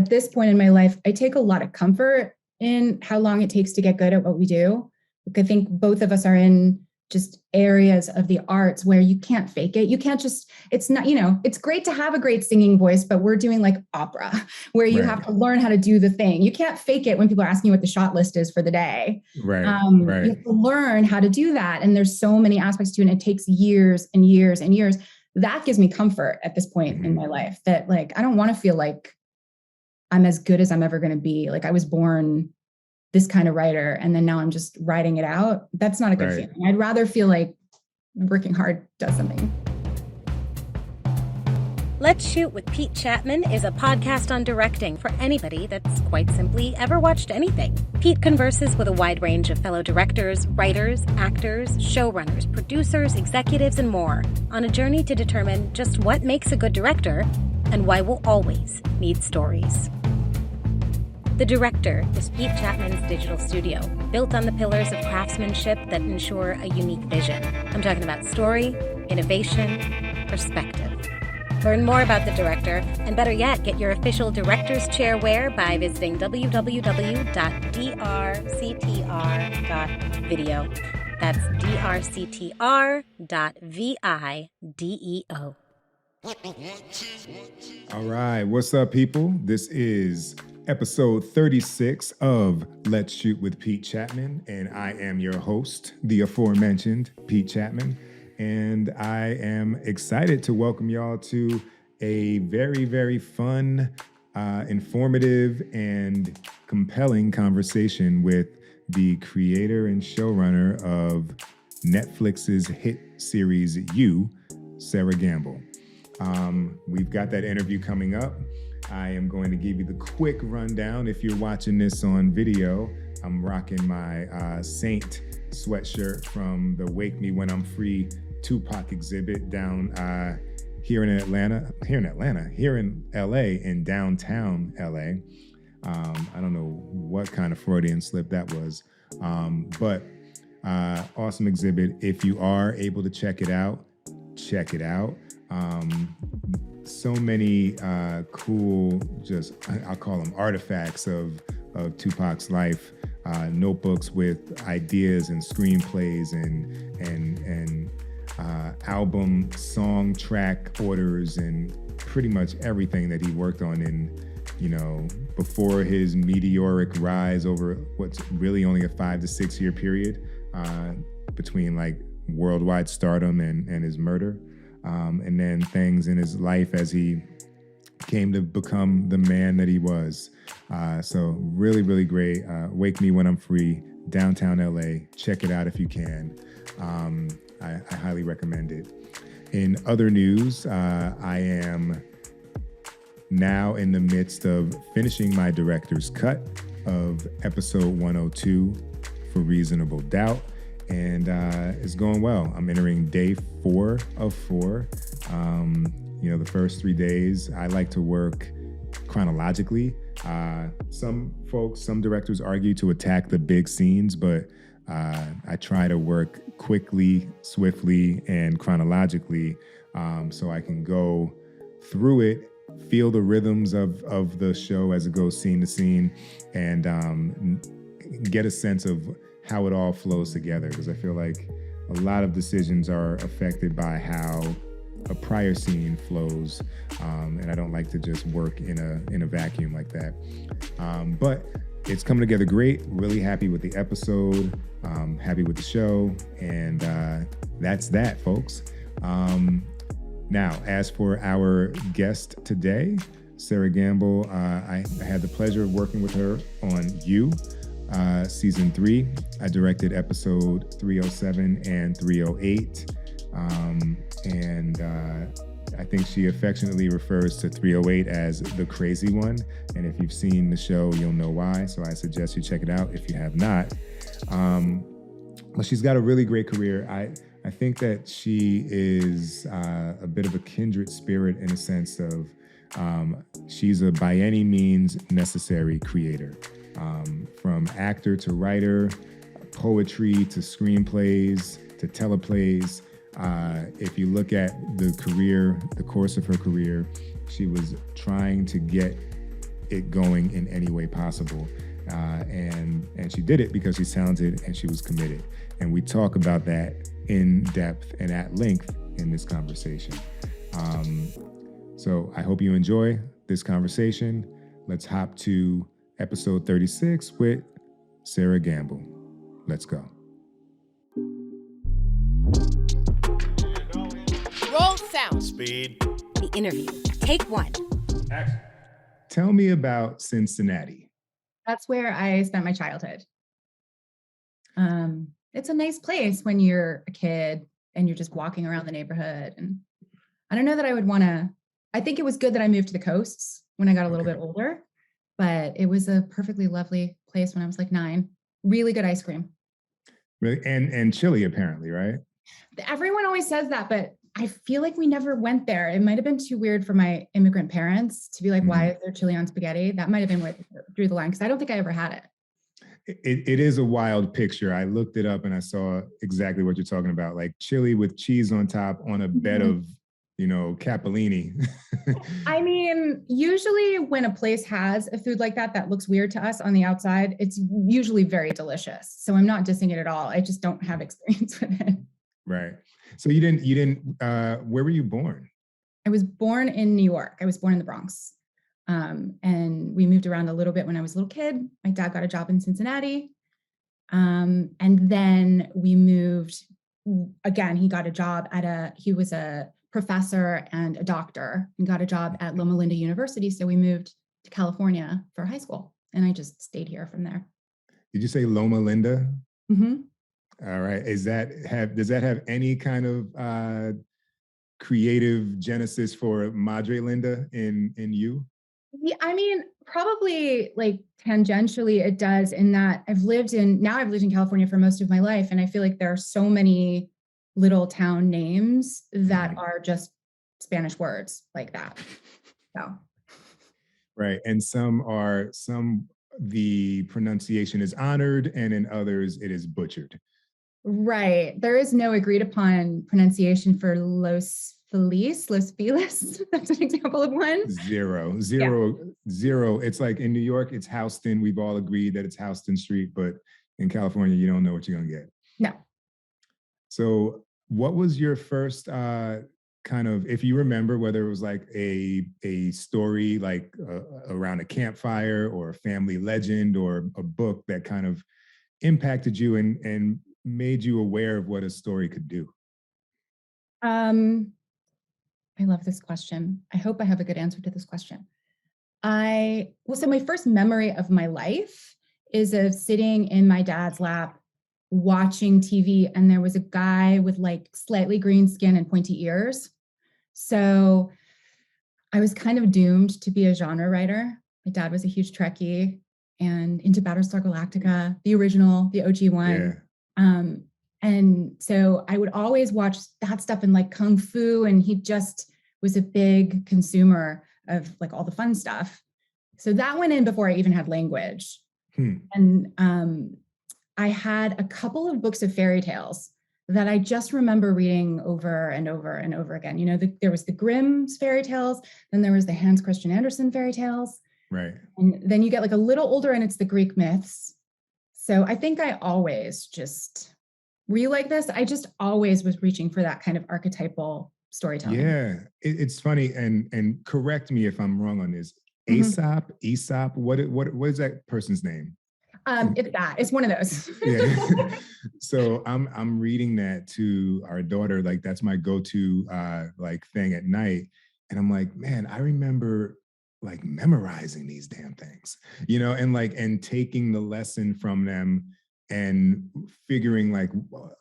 at this point in my life, I take a lot of comfort in how long it takes to get good at what we do. Like, I think both of us are in just areas of the arts where you can't fake it. You can't just, it's not, it's great to have a great singing voice, but we're doing like opera where you have to learn how to do the thing. You can't fake it when people are asking you what the shot list is for the day. Right. You have to learn how to do that. And there's so many aspects to it. And it takes years and years and years. That gives me comfort at this point in my life, that like, I don't want to feel like I'm as good as I'm ever going to be. Like, I was born this kind of writer, and then now I'm just writing it out. That's not a good feeling. I'd rather feel like working hard does something. Let's Shoot with Pete Chatmon is a podcast on directing for anybody that's quite simply ever watched anything. Pete converses with a wide range of fellow directors, writers, actors, showrunners, producers, executives, and more on a journey to determine just what makes a good director and why we'll always need stories. The Director is Pete Chatmon's digital studio, built on the pillars of craftsmanship that ensure a unique vision. I'm talking about story, innovation, perspective. Learn more about The Director, and better yet, get your official Director's Chair wear by visiting www.drctr.video. That's drctr.video. All right, what's up, people? This is episode 36 of Let's Shoot with Pete Chatmon, and I am your host, the aforementioned Pete Chatmon, and I am excited to welcome y'all to a very, very fun, informative, and compelling conversation with the creator and showrunner of Netflix's hit series You, Sera. We've got that interview coming up. I am going to give you the quick rundown. If you're watching this on video, I'm rocking my Saint sweatshirt from the Wake Me When I'm Free Tupac exhibit down here in LA, in downtown LA. I don't know what kind of Freudian slip that was, but awesome exhibit. If you are able to check it out, check it out. So many cool, I'll call them artifacts of Tupac's life, notebooks with ideas and screenplays and album song track orders and pretty much everything that he worked on in, before his meteoric rise over what's really only a 5 to 6 year period between like worldwide stardom and his murder. And then things in his life as he came to become the man that he was. So really, really great. Wake Me When I'm Free, downtown LA. Check it out if you can. I highly recommend it. In other news, I am now in the midst of finishing my director's cut of episode 102 for Reasonable Doubt. And it's going well. I'm entering day 4 of 4. The first 3 days, I like to work chronologically. Some directors argue to attack the big scenes, but I try to work quickly, swiftly, and chronologically so I can go through it, feel the rhythms of the show as it goes scene to scene, and get a sense of how it all flows together, because I feel like a lot of decisions are affected by how a prior scene flows, and I don't like to just work in a vacuum like that. But it's coming together great. Really happy with the episode, happy with the show, and that's that, folks. Now, as for our guest today, Sera Gamble, I had the pleasure of working with her on You. Season 3. I directed episode 307 and 308. And I think she affectionately refers to 308 as the crazy one. And if you've seen the show, you'll know why. So I suggest you check it out if you have not. But she's got a really great career. I think that she is a bit of a kindred spirit in a sense of she's a by any means necessary creator. From actor to writer, poetry to screenplays to teleplays. If you look at the course of her career, she was trying to get it going in any way possible. And she did it because she's talented and she was committed. And we talk about that in depth and at length in this conversation. So I hope you enjoy this conversation. Let's hop to episode 36 with Sera Gamble. Let's go. Roll sound. Speed. The interview. Take one. Action. Tell me about Cincinnati. That's where I spent my childhood. It's a nice place when you're a kid and you're just walking around the neighborhood. And I don't know that I would want to, I think it was good that I moved to the coasts when I got a little bit older, but it was a perfectly lovely place when I was like 9. Really good ice cream. Really? And chili, apparently, right? Everyone always says that, but I feel like we never went there. It might have been too weird for my immigrant parents to be like, why is there chili on spaghetti? That might have been what drew the line, because I don't think I ever had it. It is a wild picture. I looked it up and I saw exactly what you're talking about, like chili with cheese on top on a bed of, capellini. I mean, usually when a place has a food like that looks weird to us on the outside, it's usually very delicious. So I'm not dissing it at all. I just don't have experience with it. Right. So you didn't, where were you born? I was born in New York. I was born in the Bronx. And we moved around a little bit when I was a little kid. My dad got a job in Cincinnati. And then we moved again. He got a job he was a professor and a doctor and got a job at Loma Linda University. So we moved to California for high school and I just stayed here from there. Did you say Loma Linda? Mm-hmm. All right. Does that have any kind of creative genesis for Madre Linda in you? Yeah, I mean, probably like tangentially it does, in that I've lived in California for most of my life. And I feel like there are so many little town names that are just Spanish words like that. So. Right. And the pronunciation is honored and in others it is butchered. Right. There is no agreed upon pronunciation for Los Feliz. That's an example of one. Zero. It's like in New York, it's Houston. We've all agreed that it's Houston Street, but in California, you don't know what you're going to get. No. So what was your first kind of, if you remember, whether it was like a story like around a campfire or a family legend or a book that kind of impacted you and made you aware of what a story could do? I love this question. I hope I have a good answer to this question. So my first memory of my life is of sitting in my dad's lap watching TV, and there was a guy with like slightly green skin and pointy ears. So I was kind of doomed to be a genre writer. My dad was a huge Trekkie and into Battlestar Galactica, the original, the OG one. Yeah. And so I would always watch that stuff and like Kung Fu, and he just was a big consumer of like all the fun stuff. So that went in before I even had language. And I had a couple of books of fairy tales that I just remember reading over and over and over again. There was the Grimm's fairy tales, then there was the Hans Christian Andersen fairy tales. Right. And then you get like a little older and it's the Greek myths. So I think I always were you like this? I just always was reaching for that kind of archetypal storytelling. Yeah, it's funny, and correct me if I'm wrong on this. Aesop, what is that person's name? It's one of those. Yeah. So I'm reading that to our daughter, like that's my go-to like thing at night, and I'm like, man, I remember like memorizing these damn things, and taking the lesson from them and figuring like,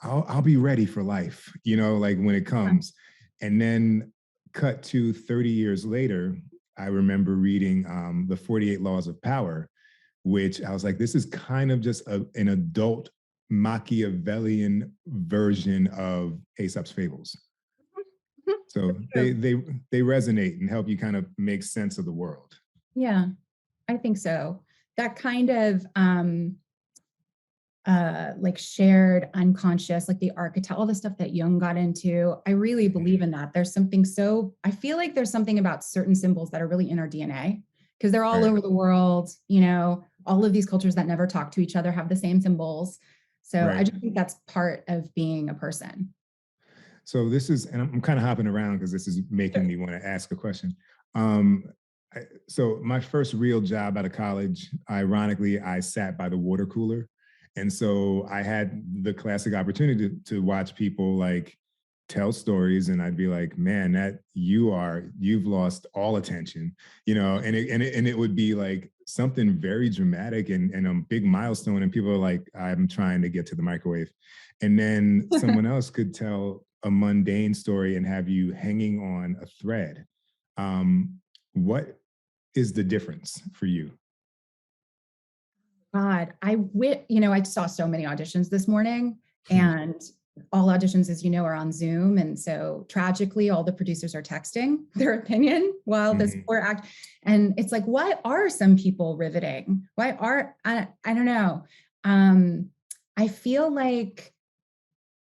I'll be ready for life, like when it comes. And then cut to 30 years later, I remember reading the 48 Laws of Power, which I was like, this is kind of just an adult Machiavellian version of Aesop's Fables. So they resonate and help you kind of make sense of the world. Yeah, I think so. That kind of like shared unconscious, like the archetype, all the stuff that Jung got into. I really believe in that. I feel like there's something about certain symbols that are really in our DNA, because they're all Right. over the world. You know, all of these cultures that never talk to each other have the same symbols. So I Right. just think that's part of being a person. So this is, and I'm kind of hopping around because this is making me want to ask a question. Um, so my first real job out of college, ironically, I sat by the water cooler. And so I had the classic opportunity to watch people like tell stories, and I'd be like, man, that you've lost all attention, and it would be like something very dramatic and a big milestone. And people are like, I'm trying to get to the microwave. And then someone else could tell a mundane story and have you hanging on a thread. What is the difference for you? God, I saw so many auditions this morning, and all auditions, as you know, are on Zoom. And so tragically, all the producers are texting their opinion while this poor act. And it's like, why are some people riveting? I don't know. I feel like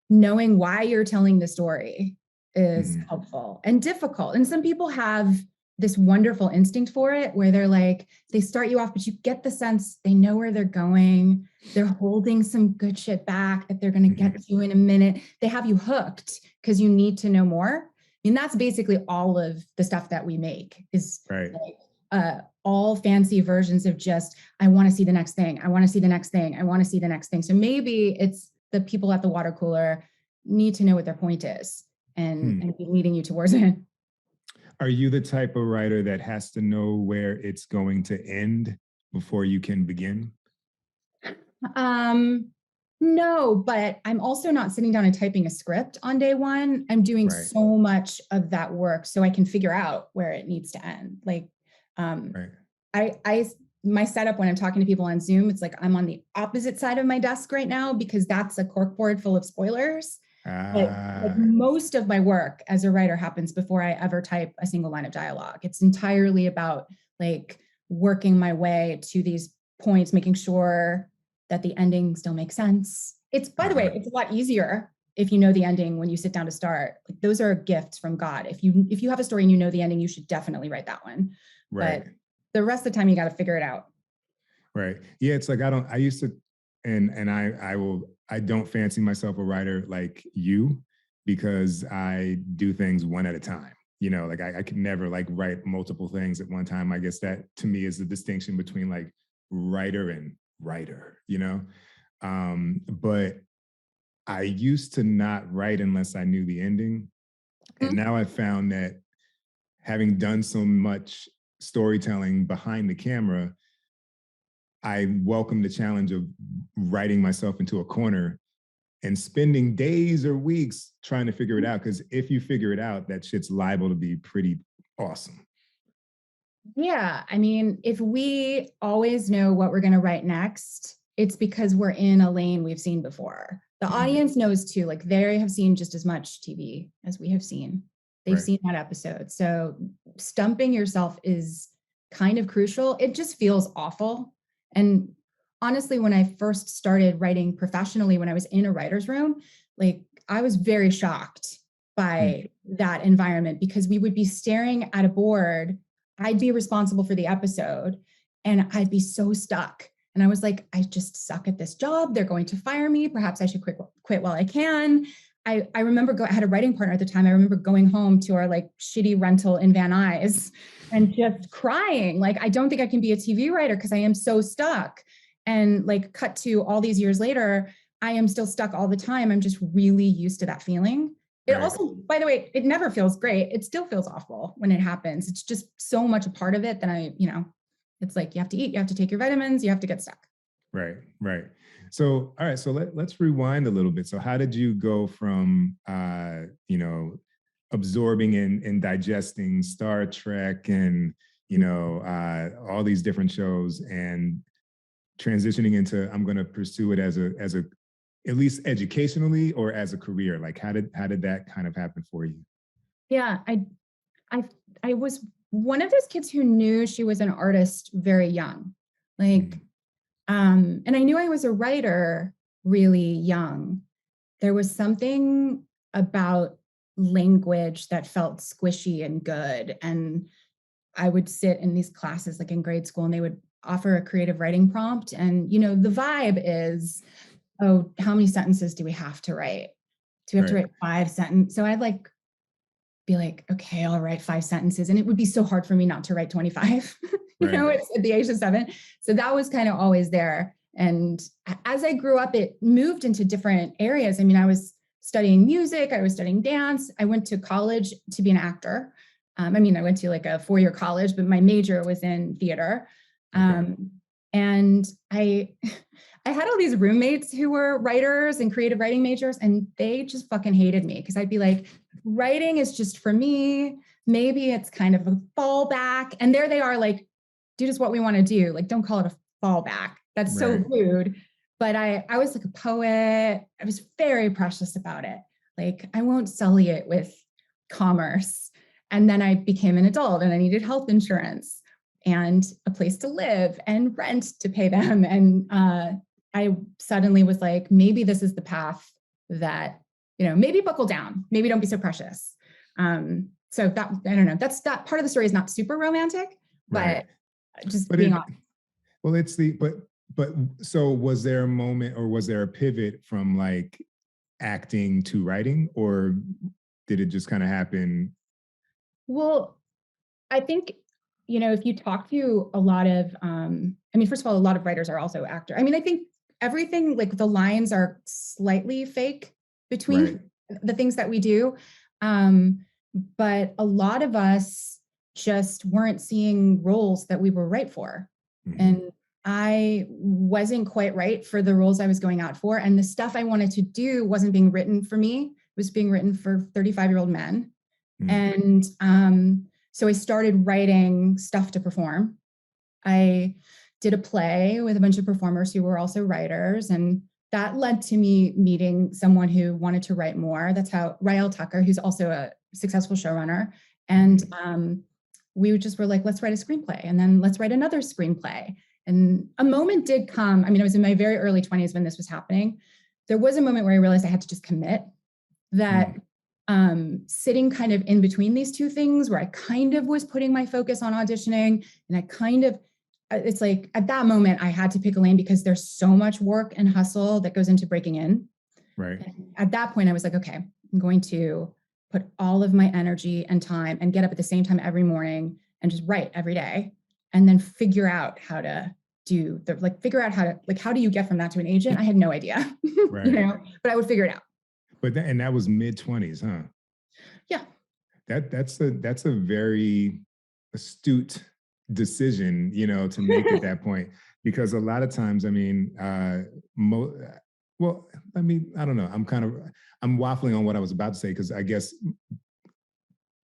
knowing why you're telling the story is helpful and difficult. And some people have this wonderful instinct for it where they're like, they start you off, but you get the sense they know where they're going. They're holding some good shit back that they're going to get to in a minute. They have you hooked because you need to know more. I mean, that's basically all of the stuff that we make is Right. like all fancy versions of just, I want to see the next thing. I want to see the next thing. I want to see the next thing. So maybe it's the people at the water cooler need to know what their point is and be leading you towards it. Are you the type of writer that has to know where it's going to end before you can begin? No, but I'm also not sitting down and typing a script on day one. I'm doing Right. so much of that work so I can figure out where it needs to end. Like, Right. my setup when I'm talking to people on Zoom, it's like I'm on the opposite side of my desk right now because that's a corkboard full of spoilers. Like most of my work as a writer happens before I ever type a single line of dialogue. It's entirely about like working my way to these points, making sure that the ending still makes sense. It's, by the way, it's a lot easier if you know the ending when you sit down to start. Like those are gifts from God. If you have a story and you know the ending, you should definitely write that one. Right. But the rest of the time you got to figure it out. Right. Yeah. It's like, I used to, and I don't fancy myself a writer like you because I do things one at a time. Like I could never like write multiple things at one time. I guess that to me is the distinction between like writer and writer, but I used to not write unless I knew the ending. And now I've found that having done so much storytelling behind the camera, I welcome the challenge of writing myself into a corner and spending days or weeks trying to figure it out. Because if you figure it out, that shit's liable to be pretty awesome. Yeah. I mean, if we always know what we're going to write next, it's because we're in a lane we've seen before. The audience knows too, like they have seen just as much TV as we have seen. They've seen that episode. So stumping yourself is kind of crucial. It just feels awful. And honestly, when I first started writing professionally, when I was in a writer's room, like I was very shocked by that environment because we would be staring at a board. I'd be responsible for the episode and I'd be so stuck. And I was like, I just suck at this job. They're going to fire me. Perhaps I should quit while I can. I remember I had a writing partner at the time. I remember going home to our like shitty rental in Van Nuys and just crying. Like, I don't think I can be a TV writer because I am so stuck. And like cut to all these years later, I am still stuck all the time. I'm just really used to that feeling. It also, by the way, it never feels great. It still feels awful when it happens. It's just so much a part of it that it's like you have to eat, you have to take your vitamins, you have to get stuck. Right, right. So, all right. So let's rewind a little bit. So, how did you go from, absorbing and digesting Star Trek and all these different shows and transitioning into I'm going to pursue it as a at least educationally or as a career? Like, how did that kind of happen for you? Yeah, I was one of those kids who knew she was an artist very young. Like, and I knew I was a writer really young. There was something about language that felt squishy and good. And I would sit in these classes like in grade school, and they would offer a creative writing prompt. And, you know, the vibe is, oh, how many sentences do we have to write? Do we have to write 5 sentences? So I'd like be like, okay, I'll write 5 sentences. And it would be so hard for me not to write 25, you know, it's at the age of 7. So that was kind of always there. And as I grew up, it moved into different areas. I mean, I was studying music, I was studying dance. I went to college to be an actor. I mean, I went to like a 4-year college, but my major was in theater. And I had all these roommates who were writers and creative writing majors, and they just fucking hated me because I'd be like, writing is just for me. Maybe it's kind of a fallback. And there they are like, dude, is what we want to do. Like, don't call it a fallback. That's so rude. But I was like a poet. I was very precious about it. Like, I won't sully it with commerce. And then I became an adult and I needed health insurance and a place to live and rent to pay them. And I suddenly was like, maybe this is the path that, you know, maybe buckle down, maybe don't be so precious. So that, I don't know, that part of the story is not super romantic, but just being honest. Well, it's but so was there a moment or was there a pivot from like acting to writing, or did it just kind of happen? Well, I think, you know, if you talk to a lot of, I mean, first of all, a lot of writers are also actors. I mean, I think everything, like the lines are slightly fake between the things that we do. But a lot of us just weren't seeing roles that we were right for. And I wasn't quite right for the roles I was going out for. And the stuff I wanted to do wasn't being written for me. It was being written for 35-year-old men. And so I started writing stuff to perform. I did a play with a bunch of performers who were also writers. And that led to me meeting someone who wanted to write more. That's how Rael Tucker, who's also a successful showrunner. And we just were like, let's write a screenplay. And then let's write another screenplay. And a moment did come. I mean, I was in my very early 20s when this was happening. There was a moment where I realized I had to just commit, that sitting kind of in between these two things where I kind of was putting my focus on auditioning, and I kind of, it's like at that moment I had to pick a lane because there's so much work and hustle that goes into breaking in. And at that point I was like, okay, I'm going to put all of my energy and time and get up at the same time every morning and just write every day, and then figure out how to do the, like, figure out how to, like, how do you get from that to an agent? I had no idea, you know, but I would figure it out. But and that was mid-20s, huh? Yeah. That's a very astute decision, you know, to make at that point, because a lot of times, I mean, well, I mean, I don't know. I'm waffling on what I was about to say, because I guess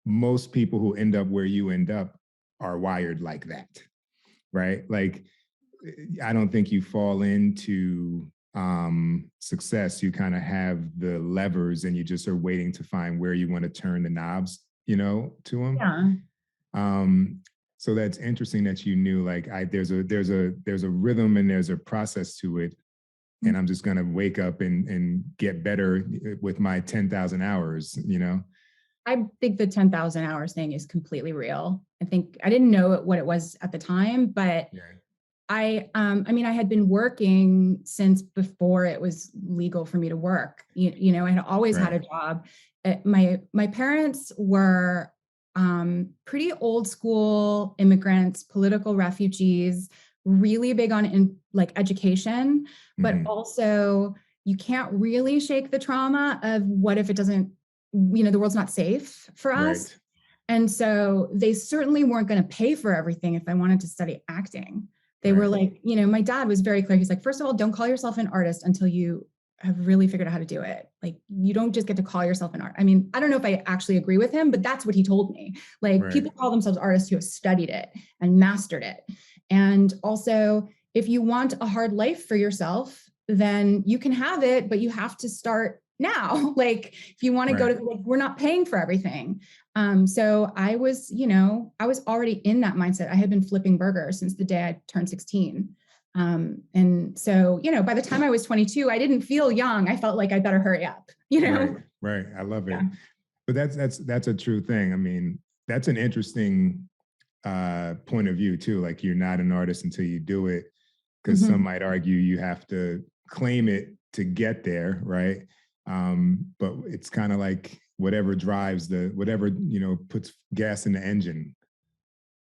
most people who end up where you end up are wired like that, right? Like, I don't think you fall into success. You kind of have the levers and you just are waiting to find where you want to turn the knobs, you know, to them. So that's interesting that you knew, like, there's a rhythm and there's a process to it, and I'm just gonna wake up and get better with my 10,000 hours, you know. I think the 10,000 hours thing is completely real. I think I didn't know what it was at the time, but I mean, I had been working since before it was legal for me to work. You know, I had always had a job. My parents were pretty old school immigrants, political refugees, really big on like education, but also you can't really shake the trauma of what if it doesn't, you know, the world's not safe for us. And so they certainly weren't going to pay for everything if I wanted to study acting. They were like, you know, my dad was very clear. He's like, first of all, don't call yourself an artist until you have really figured out how to do it. Like, you don't just get to call yourself an art. I mean, I don't know if I actually agree with him, but that's what he told me. Like, people call themselves artists who have studied it and mastered it. And also, if you want a hard life for yourself, then you can have it, but you have to start now. Like, if you want to go to, like, we're not paying for everything. So I was, you know, I was already in that mindset. I had been flipping burgers since the day I turned 16. And so, you know, by the time I was 22, I didn't feel young. I felt like I better hurry up, you know? Right. I love it. But that's a true thing. I mean, that's an interesting point of view too. Like you're not an artist until you do it, because some might argue you have to claim it to get there, right? But it's kind of like whatever drives whatever, puts gas in the engine.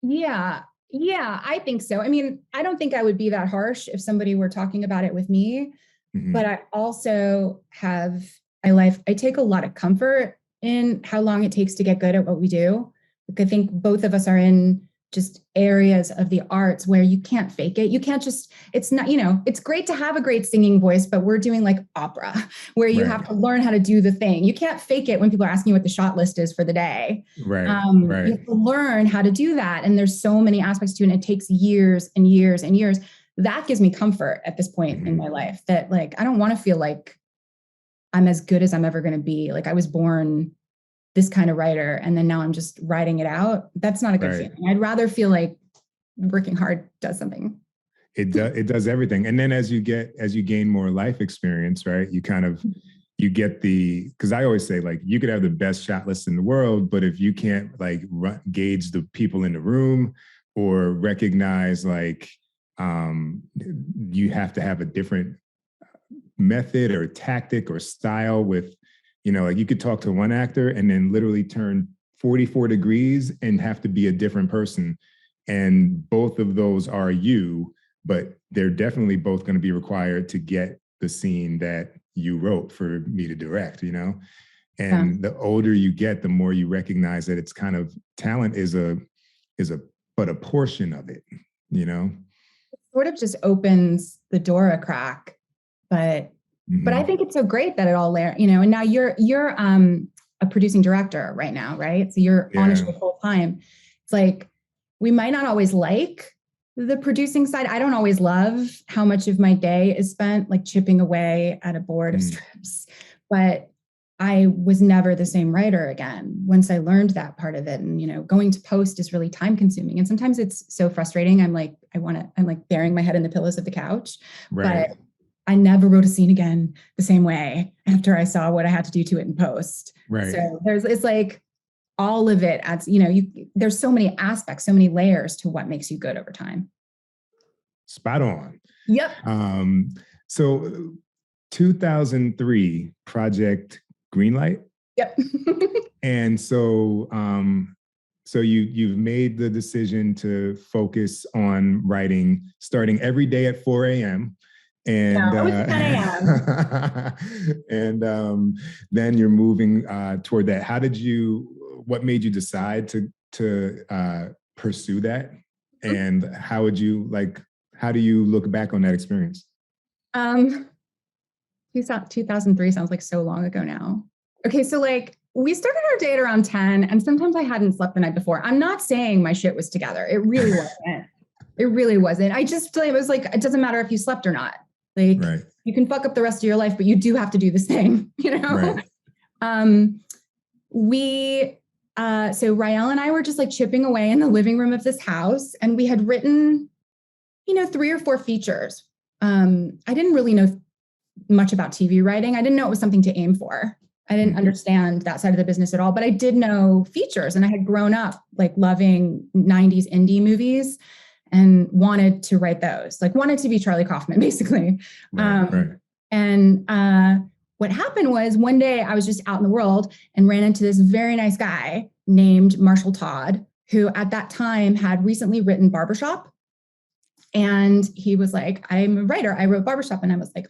Yeah. Yeah, I think so. I mean, I don't think I would be that harsh if somebody were talking about it with me, but I also I take a lot of comfort in how long it takes to get good at what we do. Like, I think both of us are in just areas of the arts where you can't fake it. You can't just, it's not, it's great to have a great singing voice, but we're doing like opera where you have to learn how to do the thing. You can't fake it when people are asking you what the shot list is for the day. Right. You have to learn how to do that. And there's so many aspects to it. And it takes years and years and years. That gives me comfort at this point in my life, that like, I don't want to feel like I'm as good as I'm ever going to be. Like I was born this kind of writer, and then now I'm just writing it out. That's not a good feeling. I'd rather feel like working hard does something. It does everything. And then as you gain more life experience, right, you get because I always say, like, you could have the best shot list in the world, but if you can't like gauge the people in the room or recognize like you have to have a different method or tactic or style with, like you could talk to one actor and then literally turn 44 degrees and have to be a different person. And both of those are you, but they're definitely both going to be required to get the scene that you wrote for me to direct, And the older you get, the more you recognize that it's kind of talent is but a portion of it, It sort of just opens the door a crack, but I think it's so great that it all and now you're a producing director right now, right? So you're on a show full time. It's like, we might not always like the producing side. I don't always love how much of my day is spent like chipping away at a board of scripts, but I was never the same writer again once I learned that part of it. And, going to post is really time consuming. And sometimes it's so frustrating. I'm like burying my head in the pillows of the couch, but I never wrote a scene again the same way after I saw what I had to do to it in post. Right. So it's like all of it adds, there's so many aspects, so many layers to what makes you good over time. Spot on. Yep. So 2003 project Greenlight. Yep. And so you've made the decision to focus on writing starting every day at 4 a.m. And it was 10 a.m. and then you're moving toward that. What made you decide to pursue that? And how do you look back on that experience? 2003 sounds like so long ago now. Okay, so like we started our date around 10, and sometimes I hadn't slept the night before. I'm not saying my shit was together. It really wasn't. It really wasn't. It was like, it doesn't matter if you slept or not. Like you can fuck up the rest of your life, but you do have to do this thing, Right. So Rael and I were just like chipping away in the living room of this house, and we had written, 3 or 4 features. I didn't really know much about TV writing. I didn't know it was something to aim for. I didn't understand that side of the business at all, but I did know features, and I had grown up like loving 90s indie movies and wanted to write those, like wanted to be Charlie Kaufman, basically. And what happened was one day I was just out in the world and ran into this very nice guy named Marshall Todd, who at that time had recently written Barbershop. And he was like, I'm a writer. I wrote Barbershop. And I was like,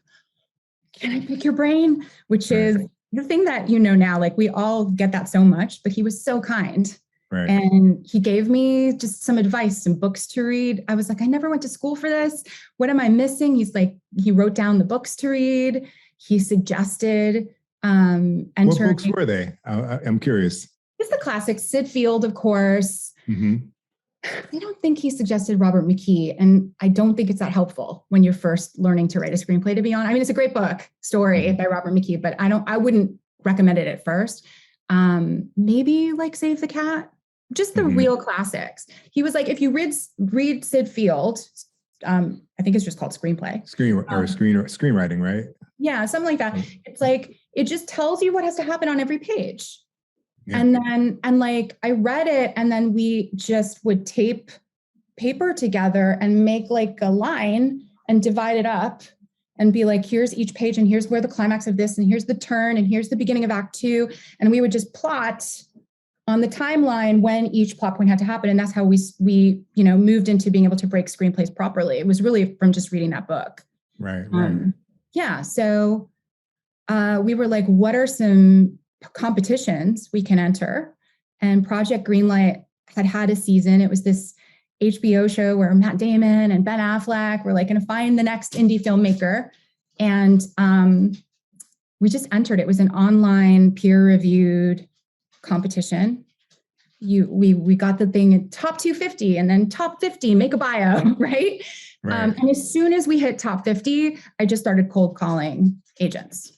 can I pick your brain? Which is the thing that now, like we all get that so much, but he was so kind. Right. And he gave me just some advice, some books to read. I was like, I never went to school for this. What am I missing? He's like, he wrote down the books to read. He suggested entering. What books were they? I'm curious. It's the classics. Sid Field, of course. I don't think he suggested Robert McKee, and I don't think it's that helpful when you're first learning to write a screenplay, to be honest. I mean, it's a great book, story by Robert McKee, but I wouldn't recommend it at first. Maybe like Save the Cat, just the real classics. He was like, if you read Sid Field, I think it's just called Screenplay. Screenwriting, right? Yeah, something like that. It's like, it just tells you what has to happen on every page. Yeah. And like, I read it, and then we just would tape paper together and make like a line and divide it up and be like, here's each page, and here's where the climax of this, and here's the turn, and here's the beginning of act 2. And we would just plot on the timeline when each plot point had to happen. And that's how we moved into being able to break screenplays properly. It was really from just reading that book. Right. Yeah. So we were like, what are some competitions we can enter? And Project Greenlight had a season. It was this HBO show where Matt Damon and Ben Affleck were like going to find the next indie filmmaker. And we just entered. It was an online peer-reviewed competition. We got the thing at top 250 and then top 50, make a bio, right? And as soon as we hit top 50, I just started cold calling agents.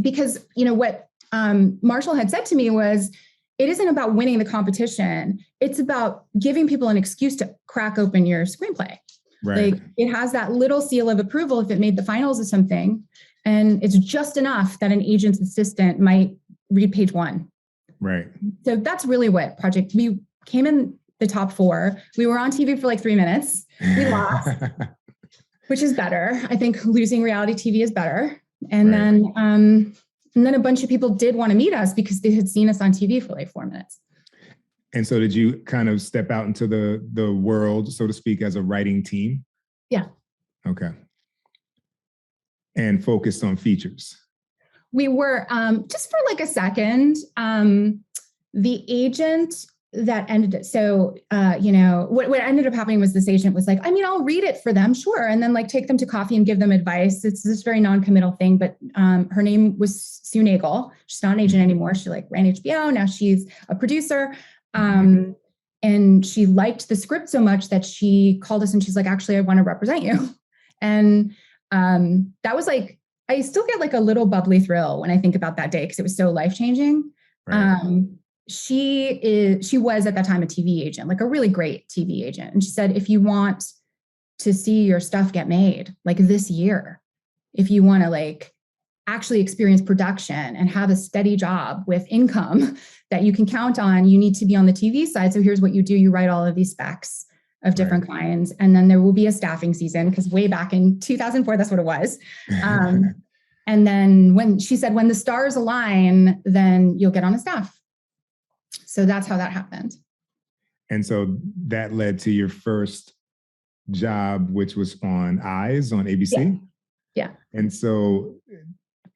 Because, what Marshall had said to me was, it isn't about winning the competition. It's about giving people an excuse to crack open your screenplay. Right. Like, it has that little seal of approval if it made the finals of something. And it's just enough that an agent's assistant might read page 1. Right. So that's really what we came in the top 4. We were on TV for like 3 minutes. We lost, which is better. I think losing reality TV is better. And then a bunch of people did want to meet us because they had seen us on TV for like 4 minutes. And so did you kind of step out into the world, so to speak, as a writing team? Yeah. Okay. And focused on features? We were, just for like a second, the agent that ended it. So, what ended up happening was this agent was like, I'll read it for them. Sure. And then like take them to coffee and give them advice. It's this very non-committal thing, but her name was Sue Nagel. She's not an agent anymore. She like ran HBO. Now she's a producer. And she liked the script so much that she called us and she's like, actually, I want to represent you. And that was like, I still get like a little bubbly thrill when I think about that day because it was so life-changing. Right. She was at that time a TV agent, like a really great TV agent. And she said, if you want to see your stuff get made, like this year, if you want to like actually experience production and have a steady job with income that you can count on, you need to be on the TV side. So here's what you do. You write all of these specs of different kinds. And then there will be a staffing season because way back in 2004, that's what it was. And then when she said, when the stars align, then you'll get on a staff. So that's how that happened. And so that led to your first job, which was on Eyes on ABC. Yeah. And so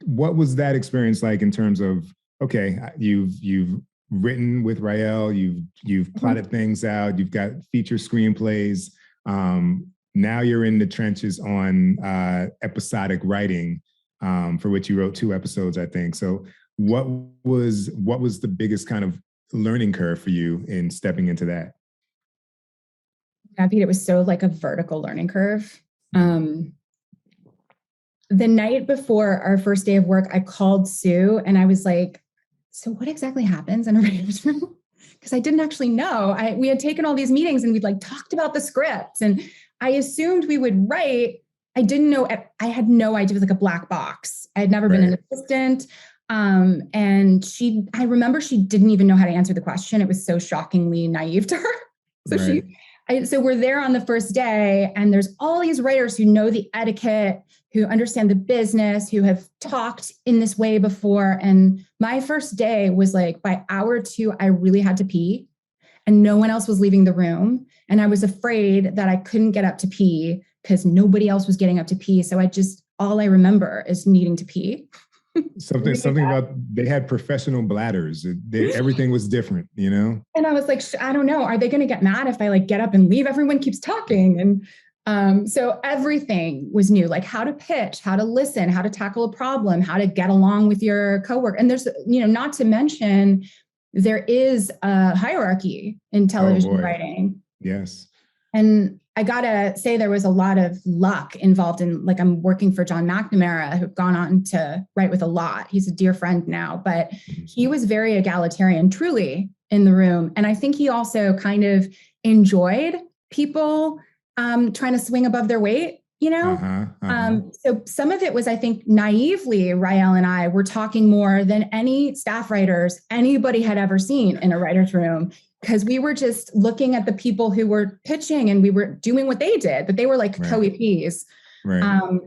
what was that experience like in terms of, okay, you've written with Rael, you've plotted things out, you've got feature screenplays. Now you're in the trenches on episodic writing, for which you wrote 2 episodes, I think. So what was the biggest kind of learning curve for you in stepping into that? I think it was so like a vertical learning curve. The night before our first day of work, I called Sue and I was like, so what exactly happens in a writer's room? Because I didn't actually know. We had taken all these meetings and we'd like talked about the scripts and I assumed we would write. I didn't know. I had no idea. It was like a black box. I had never been an assistant. And I remember she didn't even know how to answer the question. It was so shockingly naive to her. So so we're there on the first day and there's all these writers who know the etiquette, who understand the business, who have talked in this way before. And my first day was like, by hour 2, I really had to pee and no one else was leaving the room. And I was afraid that I couldn't get up to pee because nobody else was getting up to pee. So all I remember is needing to pee. Something about they had professional bladders. Everything was different, And I was like, I don't know. Are they going to get mad if I like get up and leave? Everyone keeps talking. And so everything was new, like how to pitch, how to listen, how to tackle a problem, how to get along with your coworker. And there's, not to mention, there is a hierarchy in television writing. Yes. And I gotta say there was a lot of luck involved in, like, I'm working for John McNamara, who've gone on to write with a lot. He's a dear friend now, but he was very egalitarian, truly, in the room. And I think he also kind of enjoyed people trying to swing above their weight you know? So some of it was, I think, naively, Rael and I were talking more than any staff writers anybody had ever seen in a writer's room, because we were just looking at the people who were pitching and we were doing what they did, but they were like co-EPs.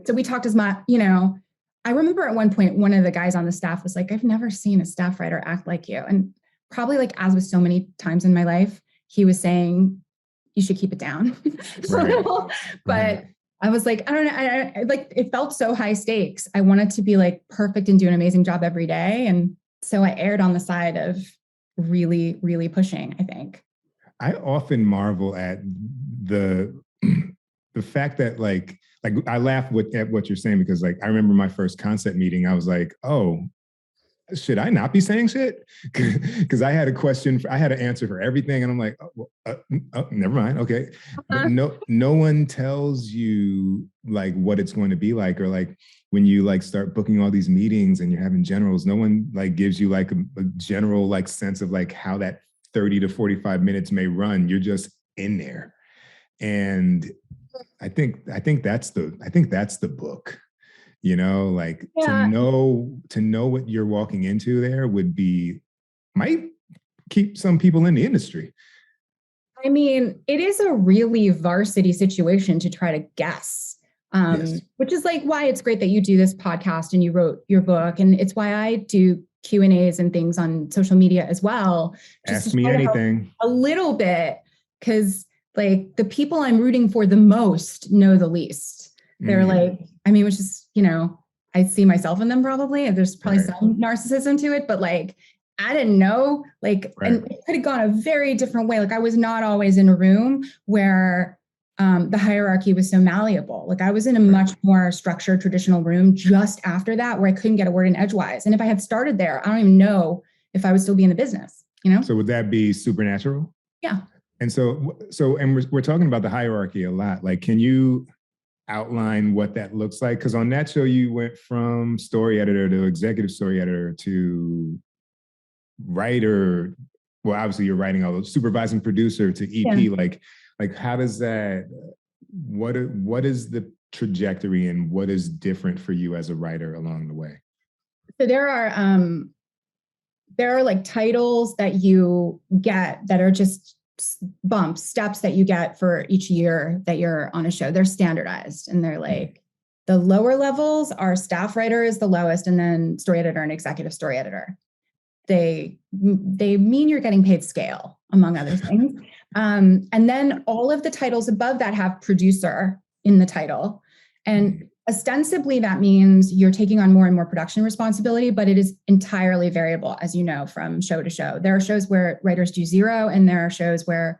So we talked as much, you know, I remember at one point, one of the guys on the staff was like, I've never seen a staff writer act like you. And probably like, as with so many times in my life, he was saying, you should keep it down. But I was like, I don't know. I like, it felt so high stakes. I wanted to be like perfect and do an amazing job every day. And so I erred on the side of really, really pushing, I think. I often marvel at the fact that like I laugh at what you're saying, because like, I remember my first concept meeting, I was like, oh, should I not be saying shit? Because I had a question, I had an answer for everything. And I'm like, never mind. Okay. But no one tells you like what it's going to be like, or like when you like start booking all these meetings and you're having generals, no one like gives you like a general like sense of like how that 30 to 45 minutes may run. You're just in there. And I think that's the book. You know, like to know what you're walking into there might keep some people in the industry. I mean, it is a really varsity situation to try to guess, which is like why it's great that you do this podcast and you wrote your book. And it's why I do Q&As and things on social media as well. Ask me anything. A little bit, because like the people I'm rooting for the most know the least. They're like, I mean, which is, you know, I see myself in them probably, and there's probably some narcissism to it, but like, I didn't know, like, and it could have gone a very different way. Like I was not always in a room where the hierarchy was so malleable. Like I was in a much more structured, traditional room just after that, where I couldn't get a word in edgewise. And if I had started there, I don't even know if I would still be in the business, you know? So would that be Supernatural? Yeah. And so, and we're talking about the hierarchy a lot. Like, can you outline what that looks like? Because on that show, you went from story editor to executive story editor to writer. Well, obviously you're writing all those, supervising producer to EP. Like how does that, what is the trajectory and what is different for you as a writer along the way? So there are like titles that you get that are just steps that you get for each year that you're on a show. They're standardized, and they're like the lower levels are staff writer is the lowest, and then story editor and executive story editor. They mean you're getting paid scale, among other things. And then all of the titles above that have producer in the title. And ostensibly that means you're taking on more and more production responsibility, but it is entirely variable, as you know, from show to show. There are shows where writers do zero, and there are shows where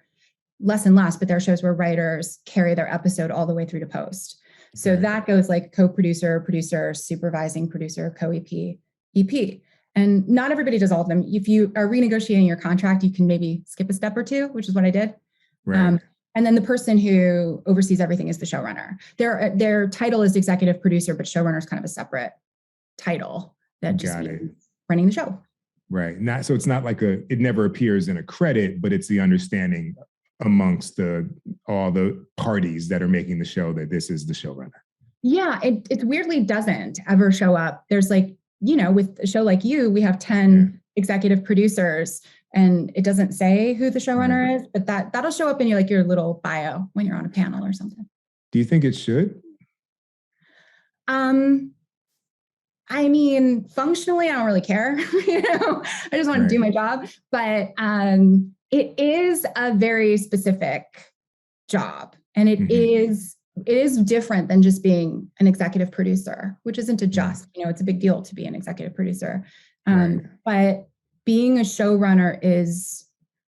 less and less, but there are shows where writers carry their episode all the way through to post. So that goes like co-producer, producer, supervising producer, co-EP, EP. And not everybody does all of them. If you are renegotiating your contract, you can maybe skip a step or two, which is what I did. Right. And then the person who oversees everything is the showrunner. Their title is executive producer, but showrunner is kind of a separate title that just means running the show. Right. So it's not like it never appears in a credit, but it's the understanding amongst all the parties that are making the show that this is the showrunner. Yeah, it weirdly doesn't ever show up. There's like, you know, with a show like you, we have 10 executive producers, and it doesn't say who the showrunner is, but that'll show up in your little bio when you're on a panel or something. Do you think it should? I mean, functionally, I don't really care. You know, I just want to do my job. But it is a very specific job, and it is different than just being an executive producer, which isn't a just. You know, it's a big deal to be an executive producer. But being a showrunner is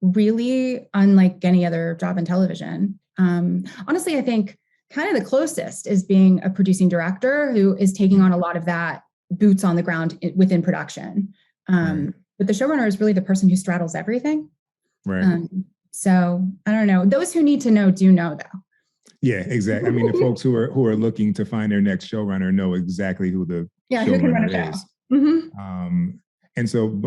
really unlike any other job in television. Honestly, I think kind of the closest is being a producing director who is taking on a lot of that boots on the ground within production. But the showrunner is really the person who straddles everything. Right. So I don't know. Those who need to know do know, though. Yeah, exactly. I mean, the folks who are looking to find their next showrunner know exactly who the showrunner is. And so,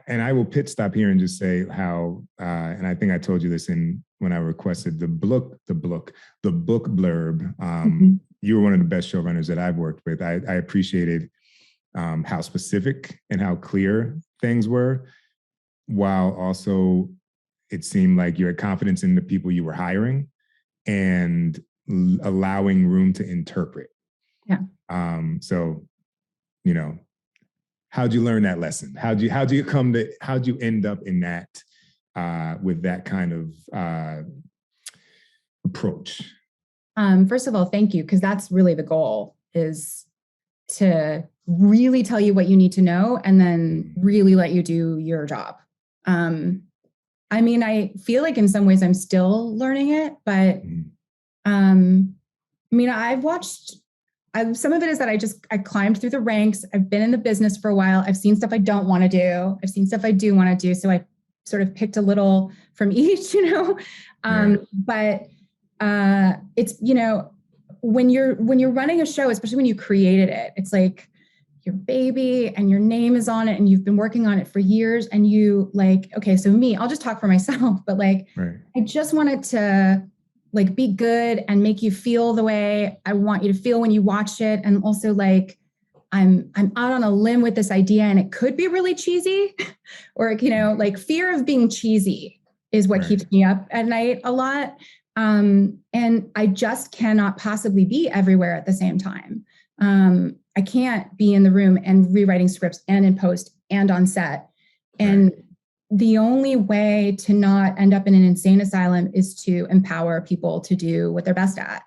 and I will pit stop here and just say how, and I think I told you this when I requested the book blurb. you were one of the best showrunners that I've worked with. I appreciated how specific and how clear things were, while also it seemed like you had confidence in the people you were hiring and allowing room to interpret. Yeah. So, you know, how'd you learn that lesson? How'd you end up in that with that kind of approach? First of all, thank you, because that's really the goal, is to really tell you what you need to know and then really let you do your job. I mean, I feel like in some ways I'm still learning it, but I mean, some of it is that I climbed through the ranks. I've been in the business for a while. I've seen stuff I don't want to do. I've seen stuff I do want to do. So I sort of picked a little from each, you know, but it's, you know, when you're running a show, especially when you created it, it's like your baby and your name is on it and you've been working on it for years, and you like, okay, so me, I'll just talk for myself, but like, I just wanted to like be good and make you feel the way I want you to feel when you watch it. And also like, I'm out on a limb with this idea and it could be really cheesy or, you know, like fear of being cheesy is what keeps me up at night a lot. And I just cannot possibly be everywhere at the same time. I can't be in the room and rewriting scripts and in post and on set. And the only way to not end up in an insane asylum is to empower people to do what they're best at.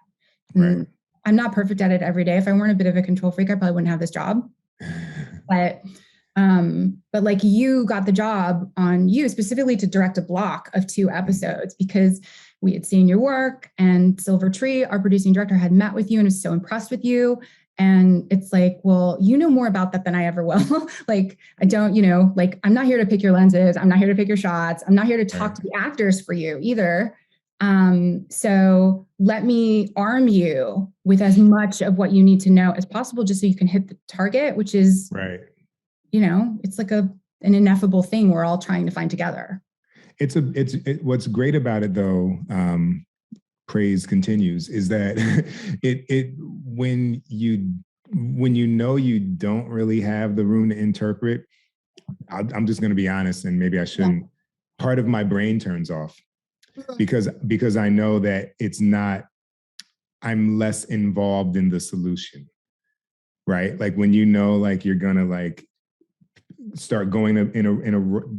I'm not perfect at it every day. If I weren't a bit of a control freak, I probably wouldn't have this job. But like you got the job on you specifically to direct a block of 2 episodes because we had seen your work, and Silver Tree, our producing director, had met with you and was so impressed with you. And it's like, well, you know more about that than I ever will. Like, I don't, you know, like, I'm not here to pick your lenses. I'm not here to pick your shots. I'm not here to talk to the actors for you either. So let me arm you with as much of what you need to know as possible, just so you can hit the target, which is, you know, it's like an ineffable thing we're all trying to find together. What's great about it though, praise continues, is that when you know you don't really have the room to interpret, I'm just going to be honest, and maybe I shouldn't. Part of my brain turns off because I know that I'm less involved in the solution, right? Like when you know, like you're gonna like start going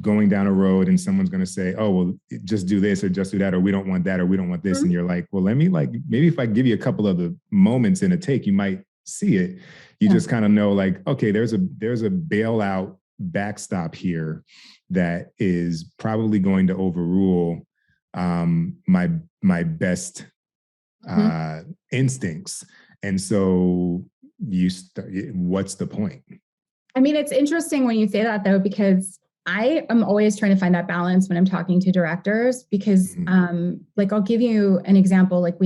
going down a road and someone's going to say, oh, well, just do this or just do that, or we don't want that, or we don't want this. And you're like, well, let me like, maybe if I give you a couple of the moments in a take, you might see it. You just kind of know like, okay, there's a bailout backstop here that is probably going to overrule my best instincts. And so what's the point? I mean, it's interesting when you say that though, because I am always trying to find that balance when I'm talking to directors, because like, I'll give you an example. Like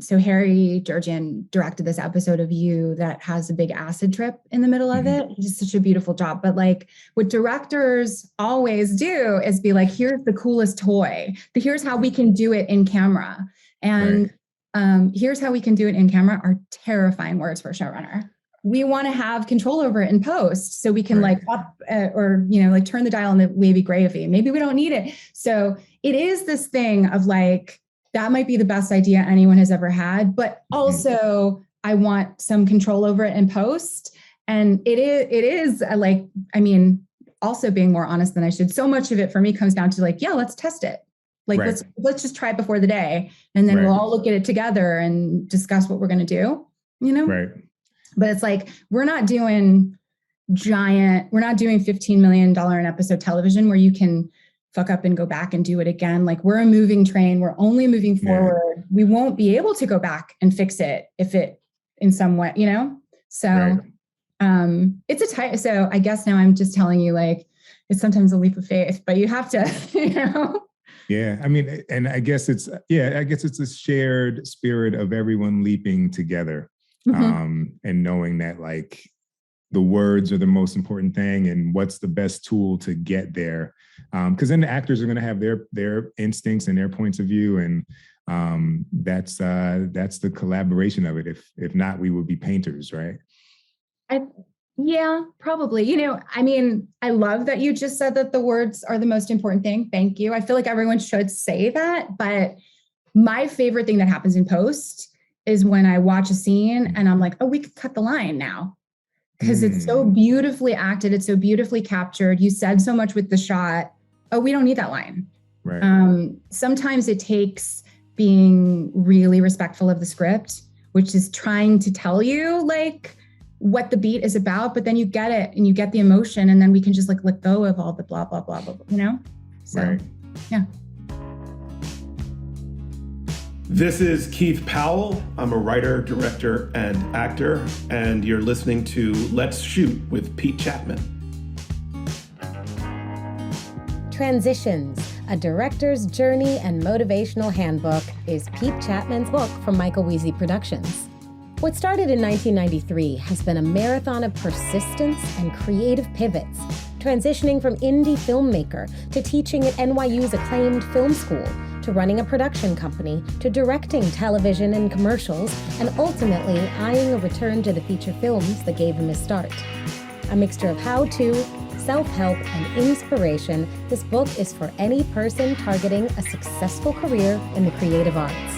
Harry Jurgen directed this episode of You that has a big acid trip in the middle of it. He did such a beautiful job. But like what directors always do is be like, here's the coolest toy. Here's how we can do it in camera. And here's how we can do it in camera are terrifying words for a showrunner. We want to have control over it in post so we can like up or, you know, like turn the dial on the wavy gravy. Maybe we don't need it. So it is this thing of like, that might be the best idea anyone has ever had, but also I want some control over it in post. And it is like, I mean, also being more honest than I should. So much of it for me comes down to like, yeah, let's test it. Like, let's just try it before the day. And then we'll all look at it together and discuss what we're going to do, you know? But it's like, we're not doing $15 million an episode television where you can fuck up and go back and do it again. Like we're a moving train. We're only moving forward. We won't be able to go back and fix it if it in some way, you know? So so I guess now I'm just telling you, like, it's sometimes a leap of faith, but you have to, you know? Yeah. I mean, and I guess it's a shared spirit of everyone leaping together. And knowing that like the words are the most important thing and what's the best tool to get there. Because then the actors are going to have their instincts and their points of view. And That's the collaboration of it. If not, we would be painters, right? Yeah, probably. I mean, I love that you just said that the words are the most important thing. Thank you. I feel like everyone should say that, but my favorite thing that happens in post is when I watch a scene and I'm like, oh, we could cut the line now. Because it's so beautifully acted. It's so beautifully captured. You said so much with the shot. Oh, we don't need that line. Right. Sometimes it takes being really respectful of the script, which is trying to tell you like what the beat is about, but then you get it and you get the emotion, and then we can just like let go of all the blah, blah, blah, blah, blah, So, right. Yeah. This is Keith Powell. I'm a writer, director, and actor, and you're listening to Let's Shoot with Pete Chatmon. Transitions, a director's journey and motivational handbook, is Pete Chatmon's book from Michael Weezy Productions. What started in 1993 has been a marathon of persistence and creative pivots, transitioning from indie filmmaker to teaching at NYU's acclaimed film school, to running a production company, to directing television and commercials, and ultimately eyeing a return to the feature films that gave him his start. A mixture of how-to, self-help, and inspiration, this book is for any person targeting a successful career in the creative arts.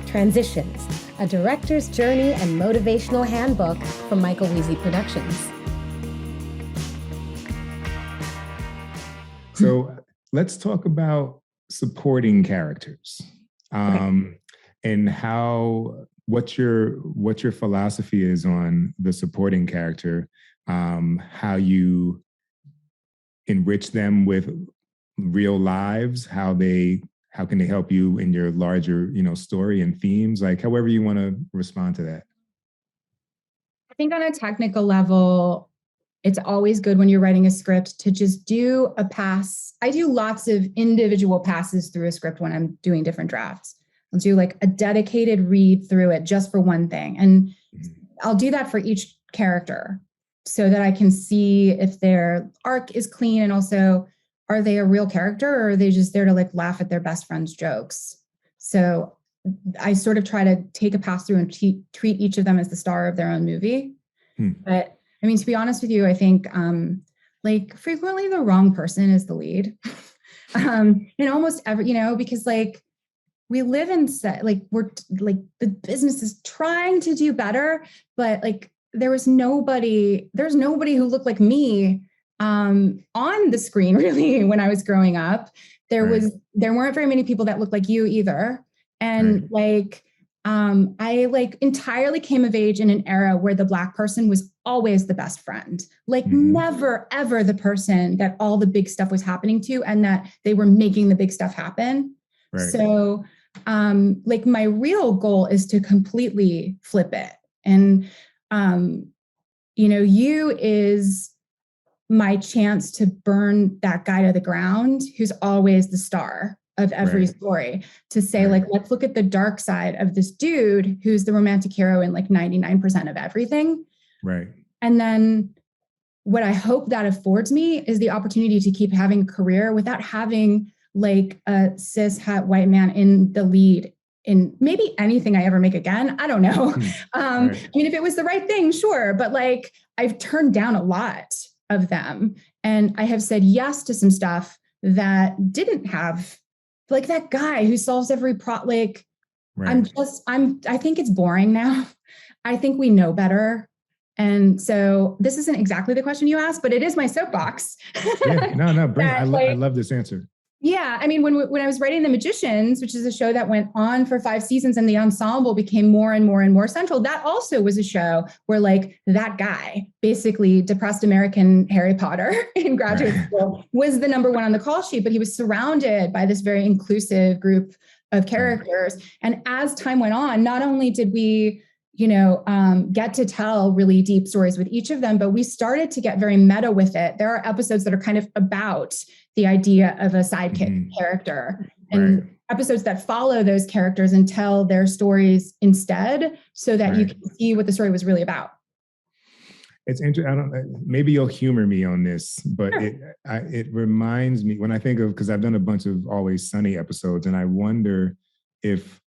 Transitions, a director's journey and motivational handbook from Michael Weezy Productions. So let's talk about supporting characters, and what your philosophy is on the supporting character, how you enrich them with real lives, how can they help you in your larger, story and themes, like however you want to respond to that. I think on a technical level, it's always good when you're writing a script to just do a pass. I do lots of individual passes through a script when I'm doing different drafts. I'll do like a dedicated read through it just for one thing. And I'll do that for each character so that I can see if their arc is clean, and also, are they a real character or are they just there to like laugh at their best friend's jokes? So I sort of try to take a pass through and treat each of them as the star of their own movie. But I mean, to be honest with you, I think like frequently the wrong person is the lead. In almost every, because like we live in we're like the business is trying to do better, but like there's nobody who looked like me on the screen really when I was growing up. There weren't very many people that looked like you either. And I like entirely came of age in an era where the Black person was always the best friend, like never, ever the person that all the big stuff was happening to and that they were making the big stuff happen. Right. So like my real goal is to completely flip it. And, you is my chance to burn that guy to the ground who's always the star of every story, to say like, let's look at the dark side of this dude who's the romantic hero in like 99% of everything. Right. And then what I hope that affords me is the opportunity to keep having a career without having like a cis het white man in the lead in maybe anything I ever make again. I don't know. I mean, if it was the right thing, sure. But like, I've turned down a lot of them, and I have said yes to some stuff that didn't have like that guy who solves every like, I think it's boring now. I think we know better. And so this isn't exactly the question you asked, but it is my soapbox. No, bring it. I love this answer. Yeah. I mean, when I was writing The Magicians, which is a show that went on for 5 seasons and the ensemble became more and more and more central, that also was a show where like that guy, basically depressed American Harry Potter in graduate school, was the number one on the call sheet, but he was surrounded by this very inclusive group of characters. And as time went on, not only did we get to tell really deep stories with each of them, but we started to get very meta with it. There are episodes that are kind of about the idea of a sidekick character, and episodes that follow those characters and tell their stories instead, so that you can see what the story was really about. It's interesting. Maybe you'll humor me on this, but it reminds me when I think of, because I've done a bunch of Always Sunny episodes, and I wonder if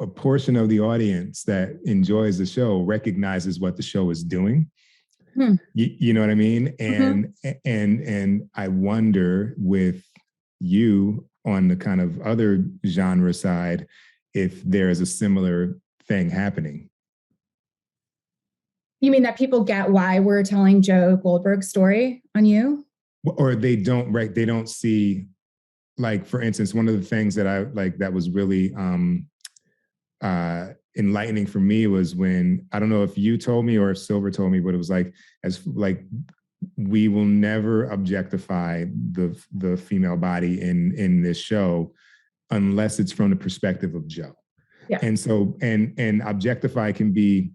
a portion of the audience that enjoys the show recognizes what the show is doing. You know what I mean? And I wonder with you on the kind of other genre side, if there is a similar thing happening. You mean that people get why we're telling Joe Goldberg's story on you? Or they don't, right? They don't see, like, for instance, one of the things that I like that was really enlightening for me was when, I don't know if you told me or if Silver told me, but it was like, we will never objectify the female body in this show unless it's from the perspective of Joe. Yeah. And so, and objectify can be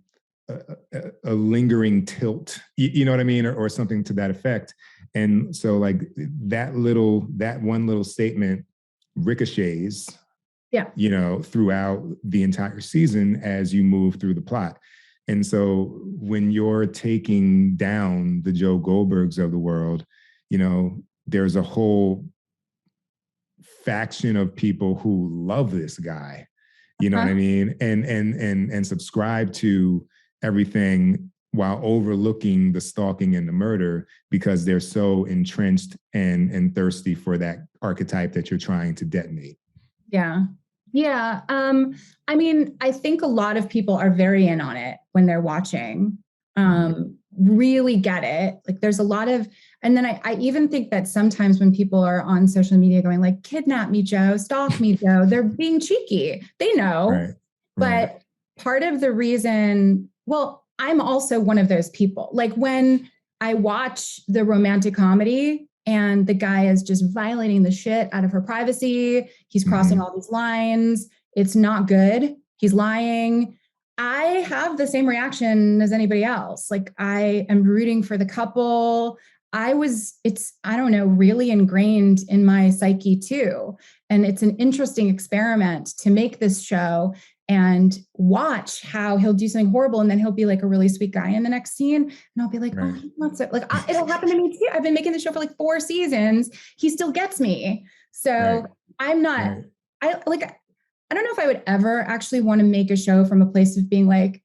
a lingering tilt, you know what I mean? Or something to that effect. And so like that one little statement ricochets, you know, throughout the entire season as you move through the plot. And so when you're taking down the Joe Goldbergs of the world, you know, there's a whole faction of people who love this guy, you know what I mean? And subscribe to everything while overlooking the stalking and the murder because they're so entrenched and thirsty for that archetype that you're trying to detonate. Yeah. Yeah. I mean, I think a lot of people are very in on it when they're watching, really get it. Like there's a lot of, and then I even think that sometimes when people are on social media going like, kidnap me, Joe, stalk me, Joe, they're being cheeky. They know, right. But part of the reason, well, I'm also one of those people. Like when I watch the romantic comedy and the guy is just violating the shit out of her privacy, he's crossing all these lines, it's not good, he's lying, I have the same reaction as anybody else. Like I am rooting for the couple. It's, I don't know, really ingrained in my psyche too. And it's an interesting experiment to make this show and watch how he'll do something horrible. And then he'll be like a really sweet guy in the next scene. And I'll be like, oh, he's not so, like, it'll happen to me too. I've been making the show for like 4 seasons. He still gets me. So I'm not, I don't know if I would ever actually want to make a show from a place of being like,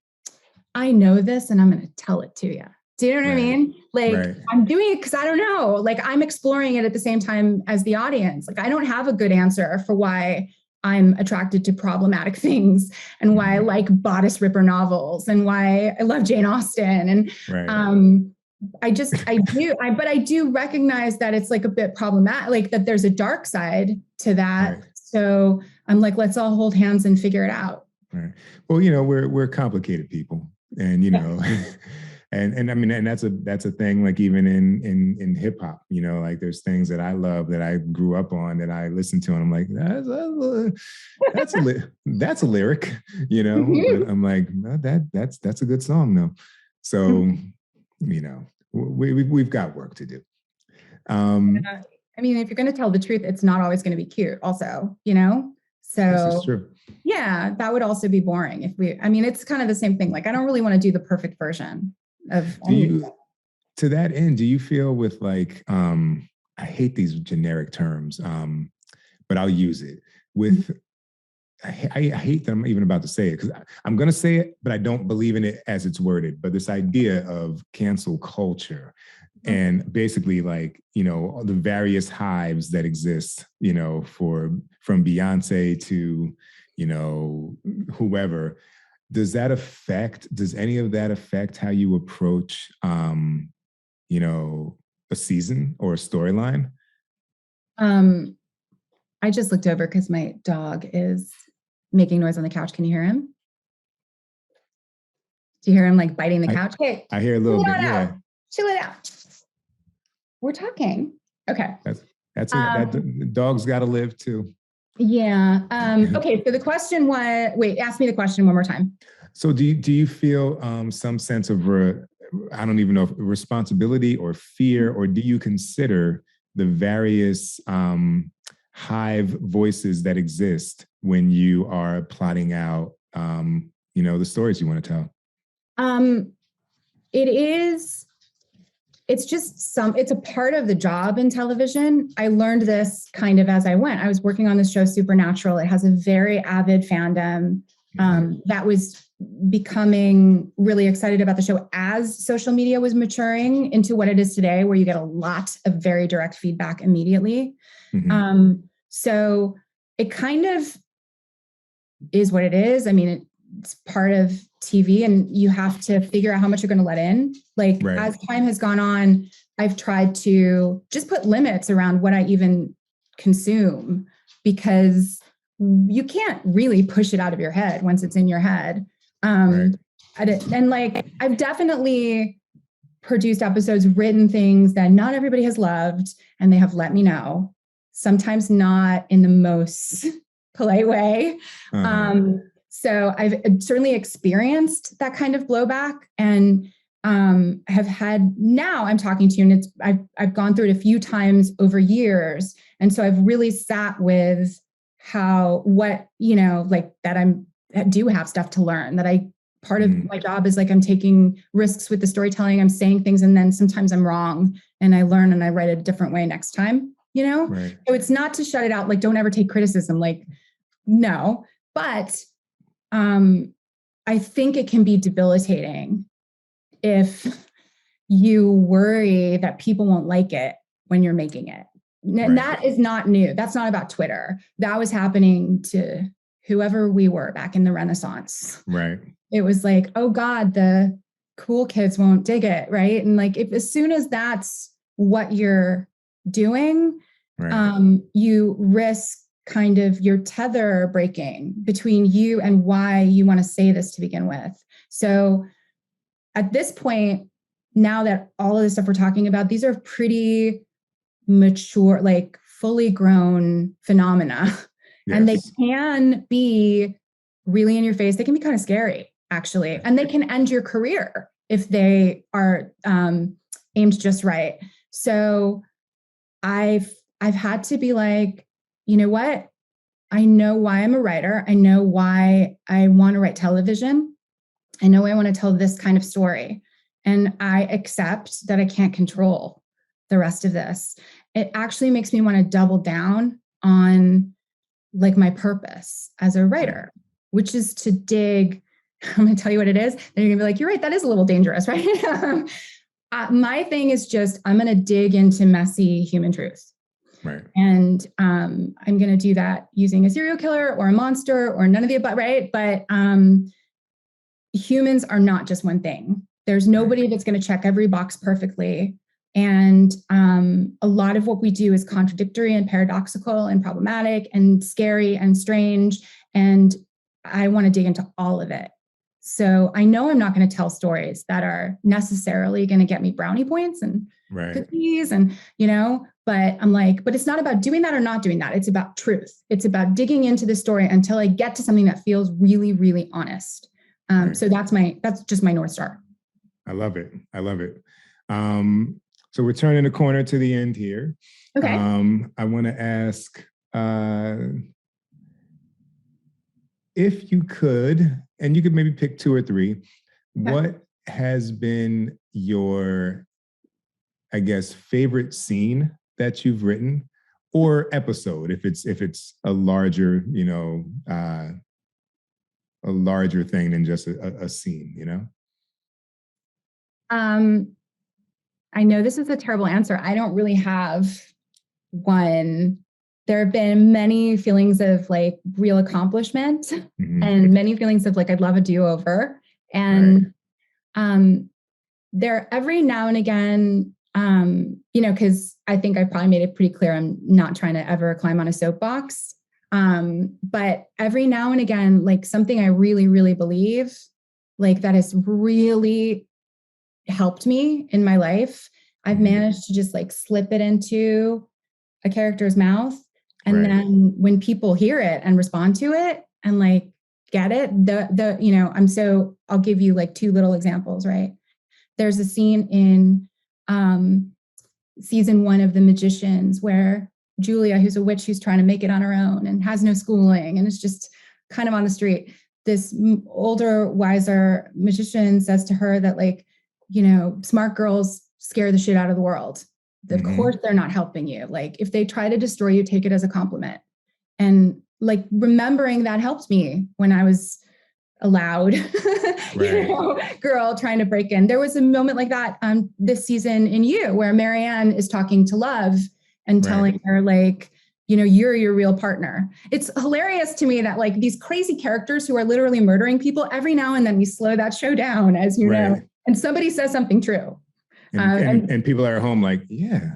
I know this and I'm going to tell it to you. Do you know what I mean? Like I'm doing it because I don't know, like I'm exploring it at the same time as the audience. Like I don't have a good answer for why I'm attracted to problematic things and why I like bodice ripper novels and why I love Jane Austen. And I do recognize that it's like a bit problematic, like that there's a dark side to that. So I'm like, let's all hold hands and figure it out. Right. Well, you know, we're complicated people and, you know, and I mean, and that's a thing, like even in hip hop, you know, like there's things that I love that I grew up on that I listen to and I'm like, that's a lyric, you know, but I'm like, no, that's a good song though. So, you know, we've got work to do. I mean, if you're going to tell the truth, it's not always going to be cute also, you know? So this is true. Yeah, that would also be boring it's kind of the same thing. Like, I don't really want to do the perfect version of anything. To that end, do you feel with like, I hate these generic terms, but I'll use it with, I hate that I'm even about to say it because I'm going to say it, but I don't believe in it as it's worded. But this idea of cancel culture and basically like, you know, the various hives that exist, you know, from Beyonce to, you know, whoever, does any of that affect how you approach, you know, a season or a storyline? I just looked over because my dog is making noise on the couch. Can you hear him? Do you hear him like biting the couch? Hey, I hear a little bit. Yeah. Chill it out. We're talking. Okay. That's it. That dog's got to live too. Yeah. Okay. So the question was, ask me the question one more time. So do you feel some sense of, I don't even know if responsibility or fear, or do you consider the various hive voices that exist when you are plotting out, you know, the stories you want to tell? It is it's just it's a part of the job in television. I learned this kind of as I went. I was working on this show, Supernatural. It has a very avid fandom that was becoming really excited about the show as social media was maturing into what it is today, where you get a lot of very direct feedback immediately. So it kind of is what it is. I mean, it's part of TV, and you have to figure out how much you're going to let in. Like as time has gone on, I've tried to just put limits around what I even consume, because you can't really push it out of your head once it's in your head. And like, I've definitely produced episodes, written things that not everybody has loved, and they have let me know, sometimes not in the most polite way. So I've certainly experienced that kind of blowback, and have had, now I'm talking to you, and I've gone through it a few times over years. And so I've really sat with like that I do have stuff to learn, that part of my job is like, I'm taking risks with the storytelling. I'm saying things, and then sometimes I'm wrong, and I learn and I write it a different way next time, So it's not to shut it out. Like, don't ever take criticism. Like, no, but I think it can be debilitating if you worry that people won't like it when you're making it. And that is not new. That's not about Twitter. That was happening to whoever we were back in the Renaissance. Right. It was like, oh God, the cool kids won't dig it. Right. And like, if as soon as that's what you're doing, you risk kind of your tether breaking between you and why you want to say this to begin with. So at this point, now that all of the stuff we're talking about, these are pretty mature, like fully grown phenomena. Yes. And they can be really in your face. They can be kind of scary, actually. And they can end your career if they are aimed just right. So I've had to be like, you know what? I know why I'm a writer. I know why I want to write television. I know I want to tell this kind of story. And I accept that I can't control the rest of this. It actually makes me want to double down on like my purpose as a writer, which is to dig. I'm going to tell you what it is. Then you're going to be like, you're right. That is a little dangerous, right? My thing is just, I'm going to dig into messy human truth. Right. And I'm going to do that using a serial killer or a monster or none of the above, right? But humans are not just one thing. There's nobody that's going to check every box perfectly. And a lot of what we do is contradictory and paradoxical and problematic and scary and strange. And I want to dig into all of it. So I know I'm not going to tell stories that are necessarily going to get me brownie points and cookies and, but I'm like, but it's not about doing that or not doing that. It's about truth. It's about digging into the story until I get to something that feels really, really honest. So that's just my North Star. I love it. So we're turning the corner to the end here. Okay. I want to ask, if you could, and you could maybe pick 2 or 3, what has been your, I guess, favorite scene that you've written, or episode, if it's a larger, a larger thing than just a scene, I know this is a terrible answer. I don't really have one. There have been many feelings of like real accomplishment and many feelings of like, I'd love a do-over. And there every now and again, because I think I probably made it pretty clear I'm not trying to ever climb on a soapbox. But every now and again, like something I really, really believe, like that has really helped me in my life, I've managed to just like slip it into a character's mouth. And then when people hear it and respond to it and like get it, I'll give you like 2 little examples, right? There's a scene in season 1 of The Magicians where Julia, who's a witch who's trying to make it on her own and has no schooling and is just kind of on the street, this older, wiser magician says to her that like, smart girls scare the shit out of the world. Of course, they're not helping you. Like if they try to destroy you, take it as a compliment. And like remembering that helped me when I was a loud girl trying to break in. There was a moment like that this season in You, where Marianne is talking to Love and telling her like, you know, you're your real partner. It's hilarious to me that like these crazy characters who are literally murdering people, every now and then we slow that show down, as you know, and somebody says something true. And people are at home like, yeah.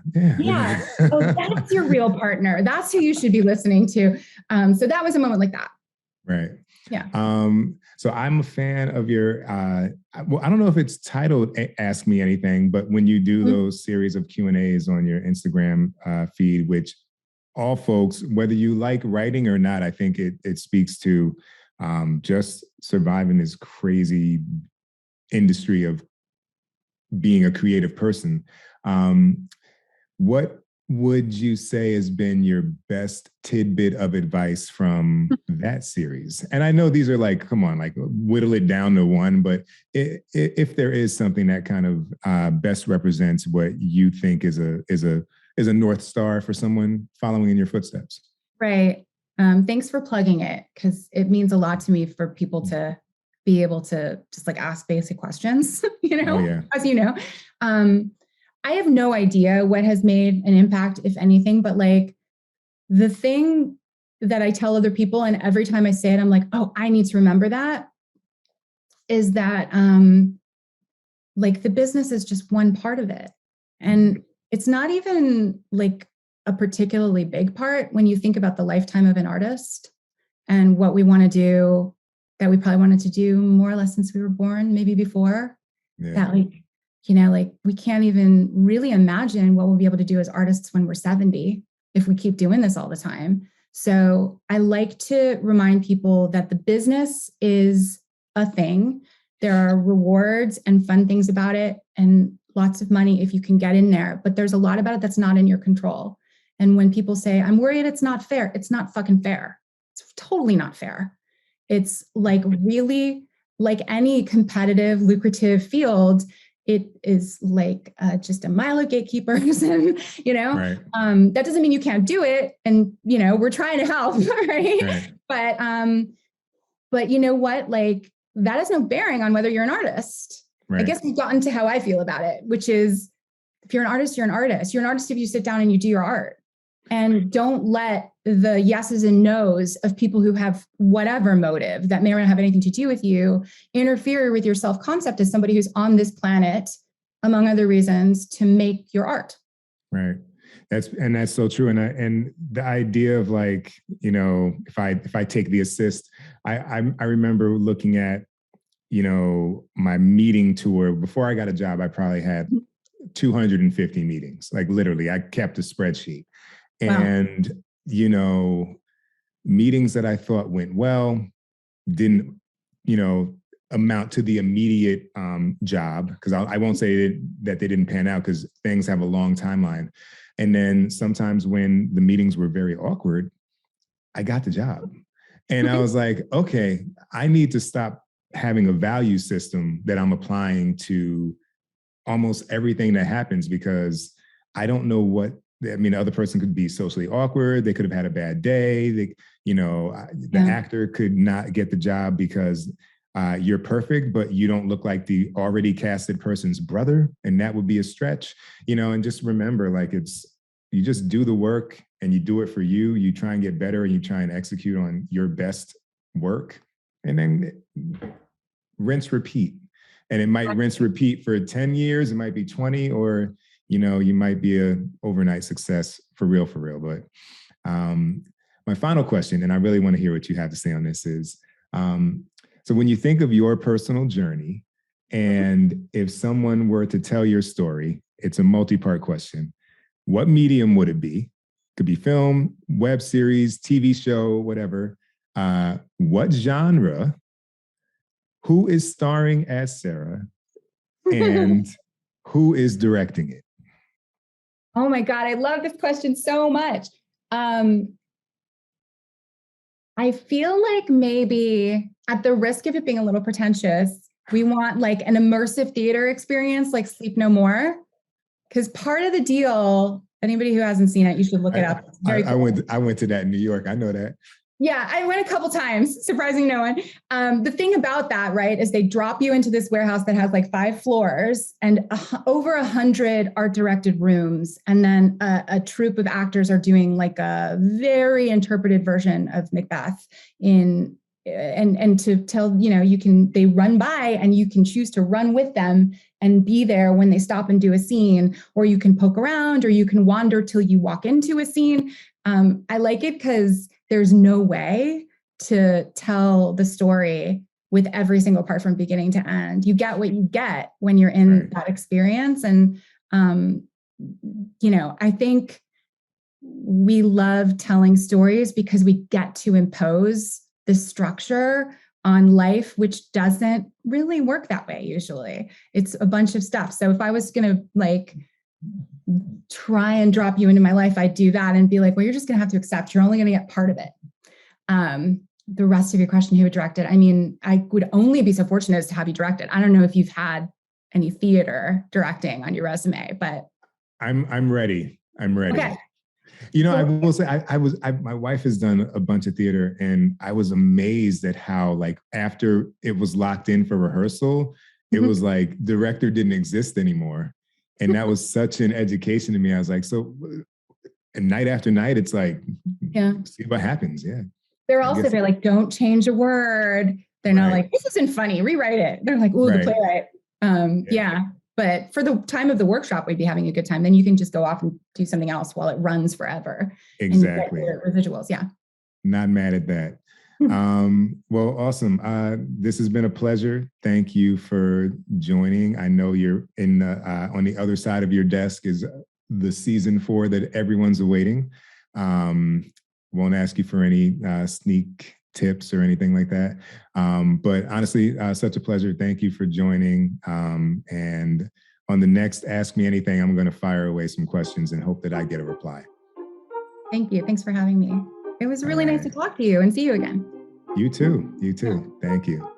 Oh, that's your real partner. That's who you should be listening to. So that was a moment like that. Right. Yeah. So I'm a fan of your, well, I don't know if it's titled Ask Me Anything, but when you do those series of Q&As on your Instagram feed, which all folks, whether you like writing or not, I think it speaks to just surviving this crazy industry of being a creative person. What would you say has been your best tidbit of advice from that series? And I know these are like, come on, like whittle it down to one, but if there is something that kind of best represents what you think is a North Star for someone following in your footsteps. Right. Thanks for plugging it, because it means a lot to me for people to be able to just like ask basic questions, you know, as you know. I have no idea what has made an impact, if anything, but like the thing that I tell other people, and every time I say it, I'm like, oh, I need to remember that, is that like the business is just one part of it. And it's not even like a particularly big part when you think about the lifetime of an artist and what we want to do, that we probably wanted to do more or less since we were born, maybe before. That like, you know, like we can't even really imagine what we'll be able to do as artists when we're 70 if we keep doing this all the time. So I like to remind people that the business is a thing. There are rewards and fun things about it and lots of money if you can get in there, but there's a lot about it that's not in your control. And when people say, I'm worried it's not fair, it's not fucking fair. It's totally not fair. It's like really like any competitive, lucrative field, it is like just a mile of gatekeepers, and you know, that doesn't mean you can't do it. And you know, we're trying to help, right? But you know what? Like that has no bearing on whether you're an artist. I guess we've gotten to how I feel about it, which is if you're an artist, you're an artist. You're an artist if you sit down and you do your art. And don't let the yeses and nos of people who have whatever motive that may or not have anything to do with you interfere with your self-concept as somebody who's on this planet, among other reasons, to make your art. Right. That's so true. And the idea of like, you know, if I take the assist, I remember looking at, you know, my meeting tour before I got a job. I probably had 250 meetings, like literally I kept a spreadsheet. And, you know, meetings that I thought went well didn't, you know, amount to the immediate job, because I won't say that they didn't pan out because things have a long timeline. And then sometimes when the meetings were very awkward, I got the job. And I was like, okay, I need to stop having a value system that I'm applying to almost everything that happens, because I don't know what, I mean, the other person could be socially awkward. They could have had a bad day. They, you know, the actor could not get the job because you're perfect, but you don't look like the already casted person's brother. And that would be a stretch, you know, and just remember, like, you just do the work and you do it for you. You try and get better and you try and execute on your best work, and then rinse, repeat. And it might rinse, repeat for 10 years. It might be 20, or, you know, you might be a overnight success for real. But my final question, and I really want to hear what you have to say on this, is, so when you think of your personal journey, and if someone were to tell your story, it's a multi-part question. What medium would it be? Could be film, web series, TV show, whatever. What genre? Who is starring as Sera? And who is directing it? Oh my God, I love this question so much. I feel like maybe, at the risk of it being a little pretentious, we want like an immersive theater experience like Sleep No More. Because part of the deal, anybody who hasn't seen it, you should look it up. It's very I cool. went to that in New York. I know that. Yeah, I went a couple times, surprising no one. The thing about that, right, is they drop you into this warehouse that has like 5 floors and over 100 art directed rooms. And then a troupe of actors are doing like a very interpreted version of Macbeth and to tell, they run by and you can choose to run with them and be there when they stop and do a scene, or you can poke around, or you can wander till you walk into a scene. I like it because there's no way to tell the story with every single part from beginning to end. You get what you get when you're in that experience. And, I think we love telling stories because we get to impose this structure on life, which doesn't really work that way usually. It's a bunch of stuff. So if I was going to try and drop you into my life, I'd do that and be like, well, you're just going to have to accept you're only going to get part of it. The rest of your question, who would direct it? I mean, I would only be so fortunate as to have you direct it. I don't know if you've had any theater directing on your resume, but I'm ready. I'm ready. Okay. I will say my wife has done a bunch of theater, and I was amazed at how, like, after it was locked in for rehearsal, it was like director didn't exist anymore. And that was such an education to me. I was like, and night after night, it's like, see what happens. Yeah. They're like, don't change a word. They're not like, this isn't funny, rewrite it. They're like, ooh, the playwright. Yeah. But for the time of the workshop, we'd be having a good time. Then you can just go off and do something else while it runs forever. Exactly. And you get your residuals. Yeah. Not mad at that. Well, awesome. This has been a pleasure. Thank you for joining. I know you're on the other side of your desk is the season 4 that everyone's awaiting. Won't ask you for any sneak tips or anything like that. But honestly, such a pleasure. Thank you for joining. And on the next Ask Me Anything, I'm going to fire away some questions and hope that I get a reply. Thank you. Thanks for having me. It was really nice to talk to you and see you again. You too. You too. Thank you.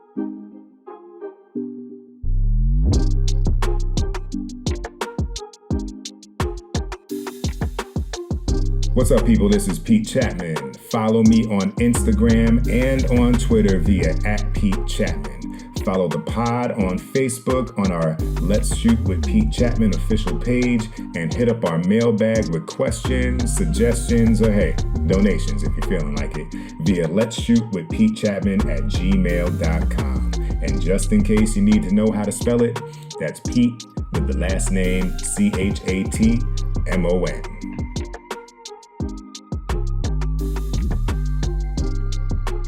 What's up, people? This is Pete Chatmon. Follow me on Instagram and on Twitter via @PeteChatmon. Follow the pod on Facebook on our Let's Shoot with Pete Chatmon official page, and hit up our mailbag with questions, suggestions, or donations if you're feeling like it via Let's Shoot with Pete Chatmon @gmail.com. And just in case you need to know how to spell it, that's Pete with the last name Chatmon.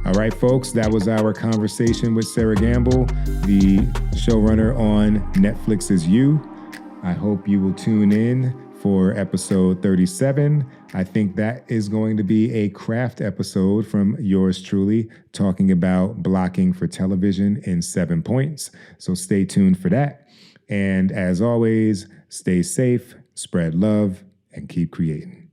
All right, folks, that was our conversation with Sera Gamble, the showrunner on Netflix's You. I hope you will tune in for episode 37. I think that is going to be a craft episode from yours truly, talking about blocking for television in 7 points. So stay tuned for that. And as always, stay safe, spread love, and keep creating.